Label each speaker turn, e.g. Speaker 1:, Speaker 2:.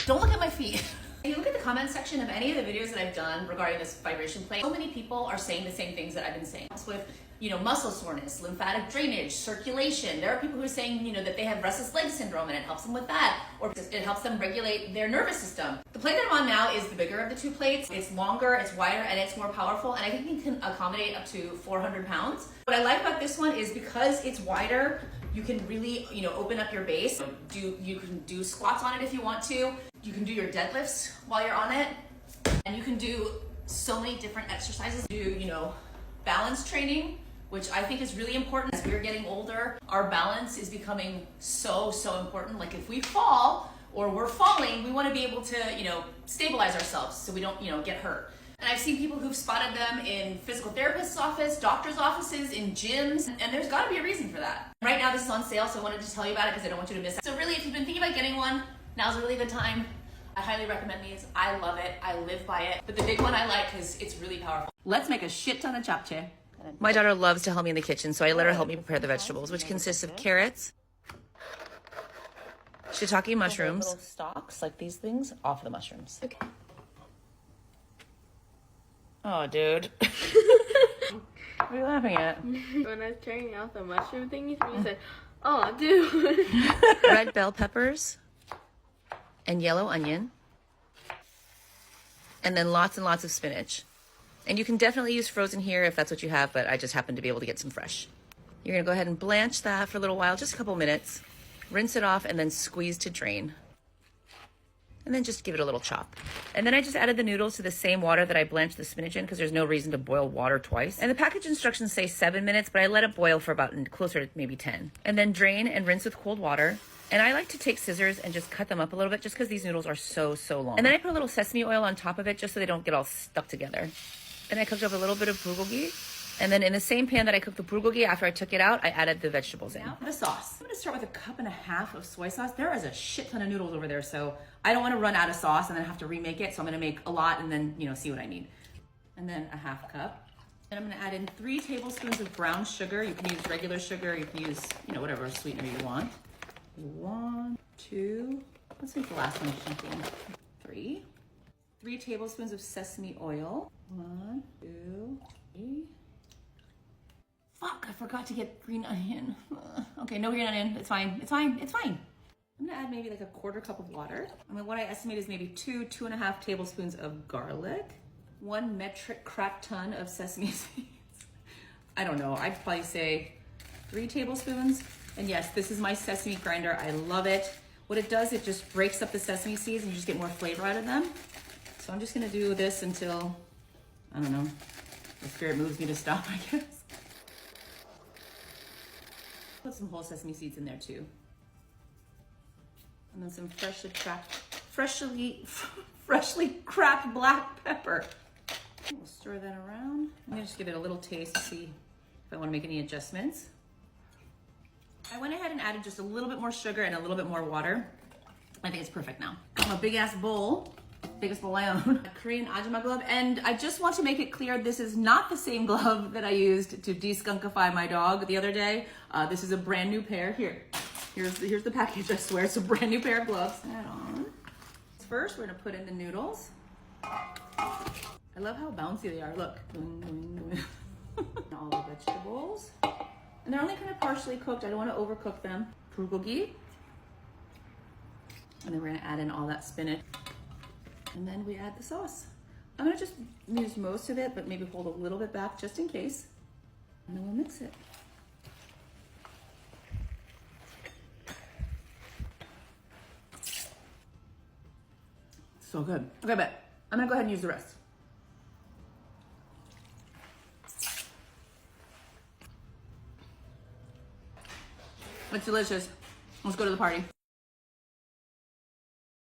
Speaker 1: Don't look at my feet. If you look at the comment section of any of the videos that I've done regarding this vibration plate, so many people are saying the same things that I've been saying. With, muscle soreness, lymphatic drainage, circulation. There are people who are saying, that they have restless leg syndrome and it helps them with that, or it helps them regulate their nervous system. The plate that I'm on now is the bigger of the two plates. It's longer, it's wider, and it's more powerful, and I think it can accommodate up to 400 pounds. What I like about this one is because it's wider, you can really, open up your base. You can do squats on it if you want to. You can do your deadlifts while you're on it, and you can do so many different exercises. Balance training, which I think is really important. As we're getting older, our balance is becoming so important. Like if we fall or we're falling, we want to be able to, stabilize ourselves so we don't, get hurt. And I've seen people who've spotted them in physical therapist's office, doctor's offices, in gyms, and there's got to be a reason for that. Right now this is on sale, so I wanted to tell you about it because I don't want you to miss it. So really, if you've been thinking about getting one, now's a really good time. I highly recommend these. I love it. I live by it. But the big one I like because it's really powerful. Let's make a shit ton of japchae. My daughter loves to help me in the kitchen, so I let her help me prepare the vegetables, which consists of carrots, shiitake mushrooms, little stalks like these things off the mushrooms. Okay. Oh, dude. What are you laughing at?
Speaker 2: When I was tearing out the mushroom thingies, you said, "Oh, dude."
Speaker 1: Red bell peppers and yellow onion, and then lots and lots of spinach. And you can definitely use frozen here if that's what you have, but I just happen to be able to get some fresh. You're gonna go ahead and blanch that for a little while, just a couple minutes, rinse it off, and then squeeze to drain. And then just give it a little chop. And then I just added the noodles to the same water that I blanched the spinach in because there's no reason to boil water twice. And the package instructions say 7 minutes, but I let it boil for about closer to maybe 10. And then drain and rinse with cold water. And I like to take scissors and just cut them up a little bit just because these noodles are so long. And then I put a little sesame oil on top of it just so they don't get all stuck together. Then I cooked up a little bit of bulgogi. And then in the same pan that I cooked the bulgogi, after I took it out, I added the vegetables in. Now for the sauce. I'm gonna start with 1.5 cups of soy sauce. There is a shit ton of noodles over there, so I don't wanna run out of sauce and then have to remake it. So I'm gonna make a lot and then, see what I need. And then 1/2 cup. And I'm gonna add in 3 tablespoons of brown sugar. You can use regular sugar, you can use, whatever sweetener you want. 1, 2, let's make the last one chunky. 3. 3 tablespoons of sesame oil. 1, 2, 3. Fuck, I forgot to get green onion. Okay, no green onion, it's fine. I'm gonna add maybe like 1/4 cup of water. What I estimate is maybe 2.5 tablespoons of garlic, 1 metric crap ton of sesame seeds. I don't know, I'd probably say 3 tablespoons. And yes, this is my sesame grinder. I love it. What it does, it just breaks up the sesame seeds and you just get more flavor out of them. So I'm just gonna do this until, I don't know, the spirit moves me to stop, I guess. Put some whole sesame seeds in there too. And then some freshly cracked black pepper. We'll stir that around. I'm gonna just give it a little taste to see if I wanna make any adjustments. I went ahead and added just a little bit more sugar and a little bit more water. I think it's perfect now. I have a big ass bowl, biggest bowl I own, a Korean ajima glove, and I just want to make it clear this is not the same glove that I used to de-skunkify my dog the other day. This is a brand new pair. Here's the package, I swear. It's a brand new pair of gloves. Add on. First, we're gonna put in the noodles. I love how bouncy they are, look. All the vegetables. And they're only kind of partially cooked. I don't want to overcook them. Bulgogi. And then we're gonna add in all that spinach. And then we add the sauce. I'm gonna just use most of it, but maybe hold a little bit back just in case. And then we'll mix it. So good. Okay, but I'm gonna go ahead and use the rest. It's delicious. Let's go to the party.